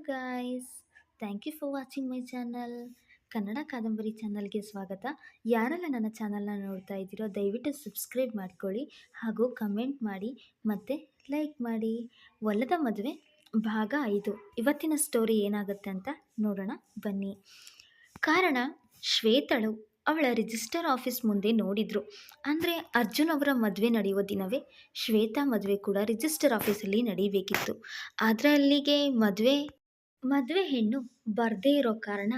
Guys, thank you for watching my channel. Kannada ಕಾದಂಬರಿ ಚಾನಲ್ಗೆ ಸ್ವಾಗತ. ಯಾರೆಲ್ಲ ನನ್ನ ಚಾನಲ್ನ ನೋಡ್ತಾ ಇದ್ದೀರೋ ದಯವಿಟ್ಟು ಸಬ್ಸ್ಕ್ರೈಬ್ ಮಾಡ್ಕೊಳ್ಳಿ, ಹಾಗೂ ಕಮೆಂಟ್ ಮಾಡಿ ಮತ್ತು ಲೈಕ್ ಮಾಡಿ. ಒಲದ ಮದುವೆ ಭಾಗ 5. ಇವತ್ತಿನ ಸ್ಟೋರಿ ಏನಾಗುತ್ತೆ ಅಂತ ನೋಡೋಣ ಬನ್ನಿ. ಕಾರಣ, ಶ್ವೇತಳು ಅವಳ ರಿಜಿಸ್ಟರ್ ಆಫೀಸ್ ಮುಂದೆ ನೋಡಿದ್ರು. ಅಂದರೆ ಅರ್ಜುನ್ ಅವರ ಮದುವೆ ನಡೆಯುವ ದಿನವೇ ಶ್ವೇತಾ ಮದುವೆ ಕೂಡ ರಿಜಿಸ್ಟರ್ ಆಫೀಸಲ್ಲಿ ನಡೀಬೇಕಿತ್ತು. ಆದರೆ ಅಲ್ಲಿಗೆ ಮದುವೆ ಹೆಣ್ಣು ಬರದೇ ಇರೋ ಕಾರಣ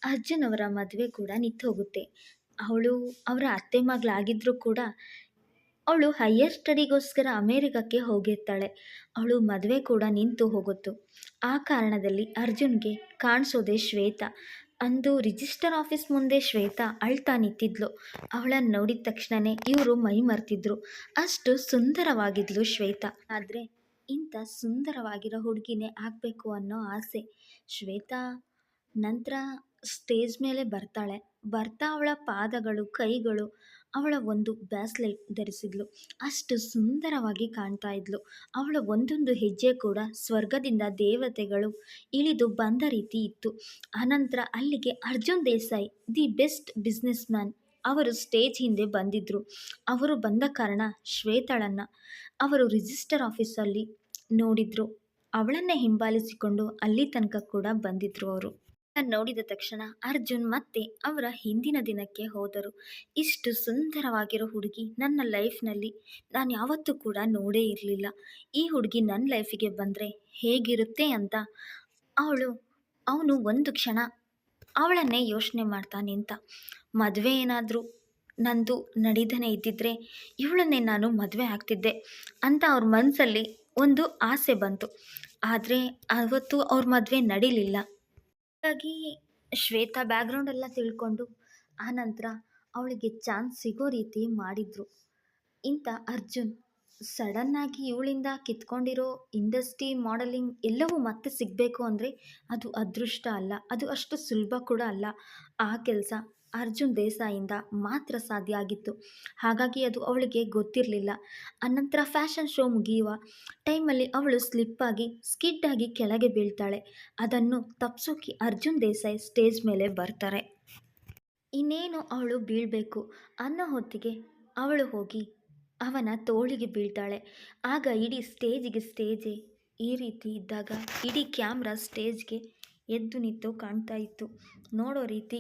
ಅರ್ಜುನ್ ಅವರ ಮದುವೆ ಕೂಡ ನಿಂತು ಹೋಗುತ್ತೆ. ಅವಳು ಅವರ ಅತ್ತೆ ಮಗಳಾಗಿದ್ದರೂ ಕೂಡ ಅವಳು ಹೈಯರ್ ಸ್ಟಡಿಗೋಸ್ಕರ ಅಮೇರಿಕಕ್ಕೆ ಹೋಗಿರ್ತಾಳೆ. ಅವಳು ಮದುವೆ ಕೂಡ ನಿಂತು ಹೋಗುತ್ತು. ಆ ಕಾರಣದಲ್ಲಿ ಅರ್ಜುನ್ಗೆ ಕಾಣಿಸೋದೆ ಶ್ವೇತಾ. ಅಂದು ರಿಜಿಸ್ಟರ್ ಆಫೀಸ್ ಮುಂದೆ ಶ್ವೇತಾ ಅಳ್ತಾ ನಿಂತಿದ್ಲು. ಅವಳನ್ನು ನೋಡಿದ ತಕ್ಷಣವೇ ಇವರು ಮೈ ಮರ್ತಿದ್ರು. ಅಷ್ಟು ಸುಂದರವಾಗಿದ್ಲು ಶ್ವೇತಾ. ಆದರೆ ಇಂಥ ಸುಂದರವಾಗಿರೋ ಹುಡುಗಿನೇ ಆಗಬೇಕು ಅನ್ನೋ ಆಸೆ. ಶ್ವೇತಾ ನಂತರ ಸ್ಟೇಜ್ ಮೇಲೆ ಬರ್ತಾ ಅವಳ ಪಾದಗಳು, ಕೈಗಳು, ಅವಳ ಒಂದು ಬ್ಯಾಸ್ಲೈಟ್ ಧರಿಸಿದ್ಲು. ಅಷ್ಟು ಸುಂದರವಾಗಿ ಕಾಣ್ತಾ ಇದ್ಲು. ಅವಳ ಒಂದೊಂದು ಹೆಜ್ಜೆ ಕೂಡ ಸ್ವರ್ಗದಿಂದ ದೇವತೆಗಳು ಇಳಿದು ಬಂದ ರೀತಿ ಇತ್ತು. ಆನಂತರ ಅಲ್ಲಿಗೆ Arjun Desai, the best business man, ಅವರು ಸ್ಟೇಜ್ ಹಿಂದೆ ಬಂದಿದ್ದರು. ಅವರು ಬಂದ ಕಾರಣ ಶ್ವೇತಾಳನ್ನು ಅವರು ರಿಜಿಸ್ಟರ್ ಆಫೀಸಲ್ಲಿ ನೋಡಿದ್ರು. ಅವಳನ್ನೇ ಹಿಂಬಾಲಿಸಿಕೊಂಡು ಅಲ್ಲಿ ತನಕ ಕೂಡ ಬಂದಿದ್ರು. ಅವರು ನೋಡಿದ ತಕ್ಷಣ ಅರ್ಜುನ್ ಮತ್ತೆ ಅವರ ಹಿಂದಿನ ದಿನಕ್ಕೆ ಹೋದರು. ಇಷ್ಟು ಸುಂದರವಾಗಿರೋ ಹುಡುಗಿ ನನ್ನ ಲೈಫ್ನಲ್ಲಿ ನಾನು ಯಾವತ್ತೂ ಕೂಡ ನೋಡೇ ಇರಲಿಲ್ಲ. ಈ ಹುಡುಗಿ ನನ್ನ ಲೈಫಿಗೆ ಬಂದರೆ ಹೇಗಿರುತ್ತೆ ಅಂತ ಅವನು ಒಂದು ಕ್ಷಣ ಅವಳನ್ನೇ ಯೋಚನೆ ಮಾಡ್ತಾ ನಿಂತ. ಮದುವೆ ಏನಾದರೂ ನಂದು ನಡೀತಾನೆ ಇದ್ದಿದ್ರೆ ಇವಳನ್ನೇ ನಾನು ಮದುವೆ ಆಗ್ತಿದ್ದೆ ಅಂತ ಅವ್ರ ಮನಸ್ಸಲ್ಲಿ ಒಂದು ಆಸೆ ಬಂತು. ಆದರೆ ಅವತ್ತು ಅವ್ರ ಮದುವೆ ನಡೀಲಿಲ್ಲ. ಹಾಗಾಗಿ ಶ್ವೇತಾ ಬ್ಯಾಕ್ಗ್ರೌಂಡ್ ಎಲ್ಲ ತಿಳ್ಕೊಂಡು ಆನಂತರ ಅವಳಿಗೆ ಚಾನ್ಸ್ ಸಿಗೋ ರೀತಿ ಮಾಡಿದರು. ಇಂಥ ಅರ್ಜುನ್ ಸಡನ್ನಾಗಿ ಇವಳಿಂದ ಕಿತ್ಕೊಂಡಿರೋ ಇಂಡಸ್ಟ್ರಿ, ಮಾಡೆಲಿಂಗ್ ಎಲ್ಲವೂ ಮತ್ತೆ ಸಿಗಬೇಕು ಅಂದರೆ ಅದು ಅದೃಷ್ಟ ಅಲ್ಲ, ಅದು ಅಷ್ಟು ಸುಲಭ ಕೂಡ ಅಲ್ಲ. ಆ ಕೆಲಸ ಅರ್ಜುನ್ ದೇಸಾಯಿಯಿಂದ ಮಾತ್ರ ಸಾಧ್ಯ ಆಗಿತ್ತು. ಹಾಗಾಗಿ ಅದು ಅವಳಿಗೆ ಗೊತ್ತಿರಲಿಲ್ಲ. ಅನಂತರ ಫ್ಯಾಷನ್ ಶೋ ಮುಗಿಯುವ ಟೈಮಲ್ಲಿ ಅವಳು ಸ್ಲಿಪ್ಪಾಗಿ ಸ್ಕಿಡ್ಡಾಗಿ ಕೆಳಗೆ ಬೀಳ್ತಾಳೆ. ಅದನ್ನು ತಪ್ಪಿಸೋಕೆ ಅರ್ಜುನ್ ದೇಸಾಯಿ ಸ್ಟೇಜ್ ಮೇಲೆ ಬರ್ತಾರೆ. ಇನ್ನೇನು ಅವಳು ಬೀಳಬೇಕು ಅನ್ನೋ ಹೊತ್ತಿಗೆ ಅವಳು ಹೋಗಿ ಅವನ ತೋಳಿಗೆ ಬೀಳ್ತಾಳೆ. ಆಗ ಇಡೀ ಸ್ಟೇಜೇ ಈ ರೀತಿ ಇದ್ದಾಗ ಇಡೀ ಕ್ಯಾಮ್ರಾ ಸ್ಟೇಜ್ಗೆ ಎದ್ದು ನಿಂತು ಕಾಣ್ತಾ ಇತ್ತು. ನೋಡೋ ರೀತಿ